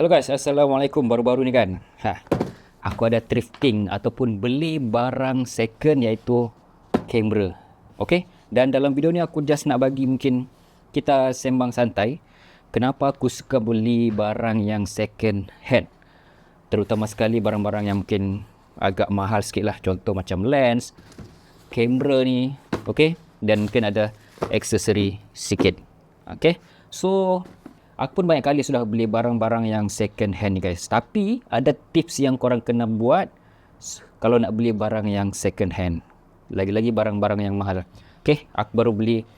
Hello guys, Assalamualaikum. Baru-baru ni kan, aku ada thrifting ataupun beli barang second iaitu kamera. Okay? Dan dalam video ni aku just nak bagi mungkin kita sembang santai. Kenapa aku suka beli barang yang second hand. Terutama sekali barang-barang yang mungkin agak mahal sikit lah. Contoh macam lens, kamera ni, okay? Dan mungkin ada aksesori sikit. Okay? So, aku pun banyak kali sudah beli barang-barang yang second hand ni guys. Tapi ada tips yang korang kena buat kalau nak beli barang yang second hand. Lagi-lagi barang-barang yang mahal. Okay, aku baru beli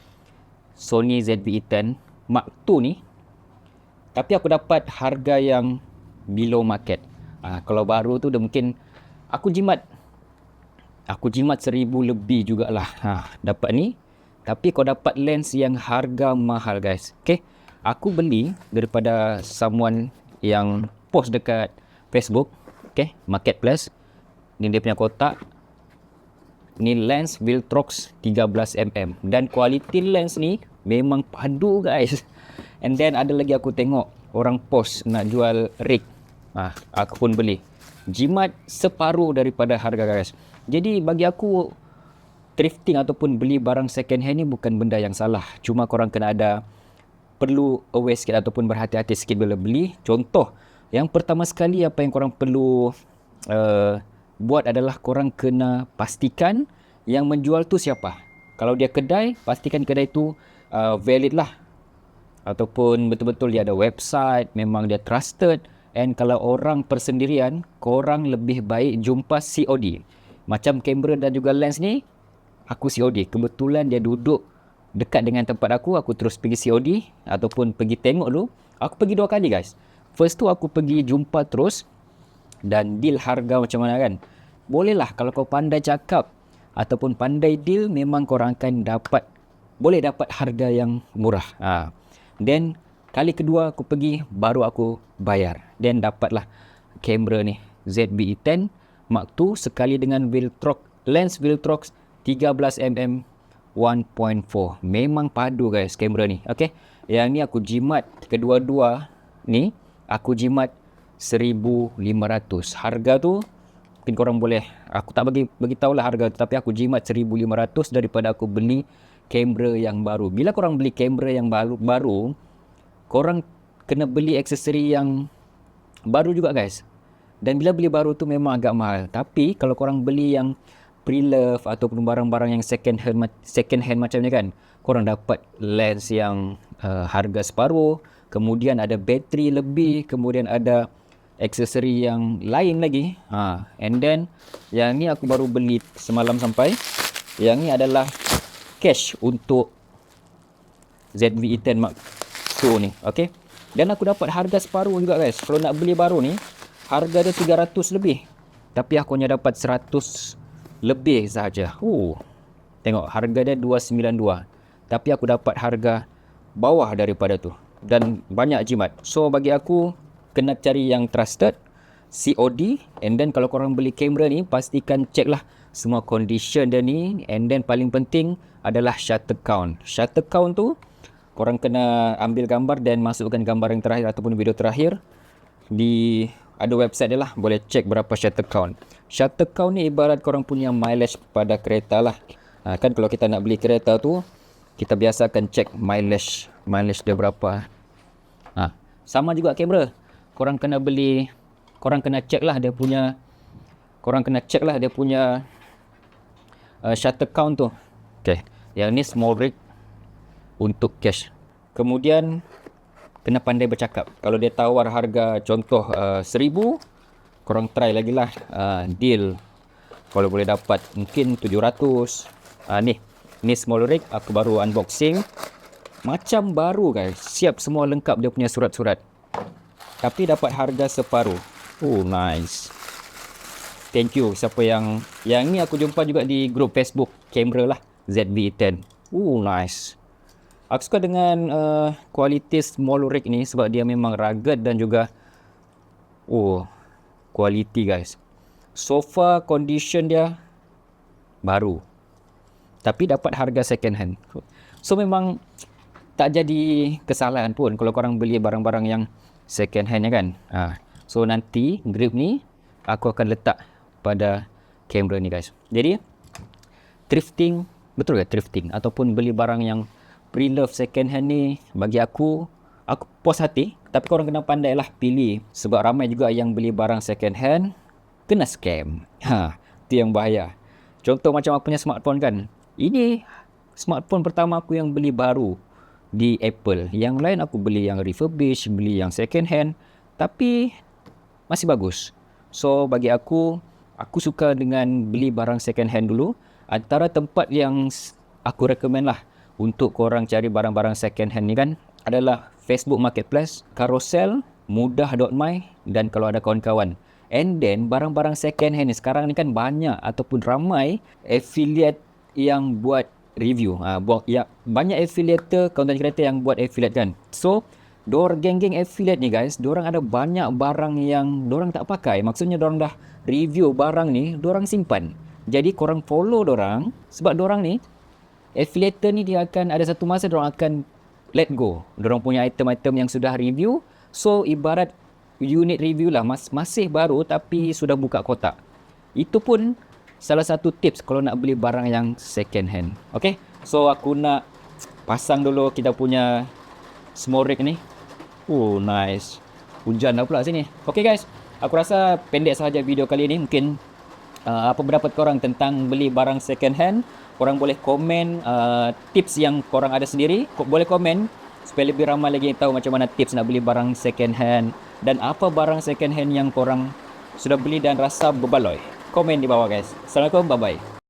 Sony ZV-E10 Mark II ni. Tapi aku dapat harga yang below market. Kalau baru tu dah mungkin aku jimat 1,000 lebih jugalah. Dapat ni. Tapi kau dapat lens yang harga mahal guys. Okay. Aku beli daripada someone yang post dekat Facebook, okay, Marketplace. Ni dia punya kotak. Ni lens Viltrox 13mm dan kualiti lens ni memang padu guys. And then ada lagi aku tengok orang post nak jual rig. Aku pun beli. Jimat separuh daripada harga guys. Jadi bagi aku thrifting ataupun beli barang second hand ni bukan benda yang salah. Cuma korang kena perlu aware sikit ataupun berhati-hati sikit bila beli. Contoh, yang pertama sekali apa yang korang perlu buat adalah korang kena pastikan yang menjual tu siapa. Kalau dia kedai, pastikan kedai tu valid lah. Ataupun betul-betul dia ada website, memang dia trusted. And kalau orang persendirian, korang lebih baik jumpa COD. Macam kamera dan juga lens ni, aku COD. Kebetulan dia duduk dekat dengan tempat aku terus pergi COD ataupun pergi tengok dulu. Aku pergi 2 kali guys. First tu aku pergi jumpa terus dan deal harga macam mana kan. Bolehlah kalau kau pandai cakap ataupun pandai deal, memang korang akan boleh dapat harga yang murah. Then kali kedua aku pergi baru aku bayar. Then dapatlah kamera ni ZV-E10 Mark II sekali dengan lens Viltrox 13mm 1.4. Memang padu guys kamera ni. Okay. Yang ni aku jimat kedua-dua ni. Aku jimat 1,500. Harga tu mungkin korang boleh, aku tak bagi tahulah harga tu, tapi aku jimat 1,500 daripada aku beli kamera yang baru. Bila korang beli kamera yang baru, korang kena beli aksesori yang baru juga guys. Dan bila beli baru tu memang agak mahal. Tapi kalau korang beli yang pre-love ataupun barang-barang yang second hand macam ni kan, korang dapat lens yang harga separuh, kemudian ada bateri lebih, kemudian ada aksesori yang lain lagi. And then yang ni aku baru beli semalam sampai. Yang ni adalah cash untuk ZV-E10 Mark II ni. Okay. Dan aku dapat harga separuh juga guys. Kalau nak beli baru ni, harga dia 300 lebih. Tapi aku hanya dapat 100 lebih saja. Tengok harga dia 292. Tapi aku dapat harga bawah daripada tu. Dan banyak jimat. So bagi aku kena cari yang trusted, COD. And then kalau korang beli kamera ni, pastikan check lah semua condition dia ni. And then paling penting adalah shutter count. Shutter count tu korang kena ambil gambar dan masukkan gambar yang terakhir ataupun video terakhir. Ada website dia lah, boleh check berapa shutter count. Shutter count ni ibarat korang punya mileage pada kereta lah. Kan kalau kita nak beli kereta tu, kita biasakan check mileage dia berapa. Sama juga kamera. Korang kena check lah dia punya shutter count tu. Okay. Yang ni small rig untuk cash. Kemudian kena pandai bercakap. Kalau dia tawar harga contoh 1,000, korang try lagi lah deal. Kalau boleh dapat mungkin 700. Ni small rig aku baru unboxing. Macam baru guys. Siap semua lengkap dia punya surat-surat. Tapi dapat harga separuh. Nice. Thank you siapa yang ni aku jumpa juga di grup Facebook kamera lah, ZV-E10. Nice. Aku suka dengan kualiti small rig ni sebab dia memang rugged dan juga kualiti guys. So far condition dia baru. Tapi dapat harga second hand. So memang tak jadi kesalahan pun kalau korang beli barang-barang yang second hand kan. So nanti grip ni aku akan letak pada kamera ni guys. Jadi thrifting, betul ke thrifting ataupun beli barang yang pre-love second hand ni, bagi aku puas hati, tapi korang kena pandai lah pilih, sebab ramai juga yang beli barang second hand kena scam. Itu yang bahaya. Contoh macam aku punya smartphone kan, ini smartphone pertama aku yang beli baru di Apple. Yang lain aku beli yang refurbish, beli yang second hand, tapi masih bagus. So bagi aku suka dengan beli barang second hand dulu. Antara tempat yang aku recommend lah untuk korang cari barang-barang second hand ni kan adalah Facebook Marketplace, Carousel, Mudah.my, dan kalau ada kawan-kawan. And then barang-barang second hand ni sekarang ni kan banyak ataupun ramai affiliate yang buat review. Banyak affiliator, content creator yang buat affiliate kan. So geng-geng affiliate ni guys, diorang ada banyak barang yang diorang tak pakai. Maksudnya diorang dah review barang ni, diorang simpan. Jadi korang follow diorang, sebab diorang ni affiliator ni dia akan ada satu masa diorang akan let go diorang punya item-item yang sudah review. So ibarat unit review lah, masih baru tapi sudah buka kotak. Itu pun salah satu tips kalau nak beli barang yang second hand. Okay, so aku nak pasang dulu kita punya small rig ni. Oh nice, hujan dah pula sini. Okay guys, aku rasa pendek sahaja video kali ini. Mungkin apa pendapat korang tentang beli barang second hand? Korang boleh komen tips yang korang ada sendiri. Boleh komen supaya lebih ramai lagi yang tahu macam mana tips nak beli barang second hand, dan apa barang second hand yang korang sudah beli dan rasa berbaloi. Komen di bawah guys. Assalamualaikum, bye bye.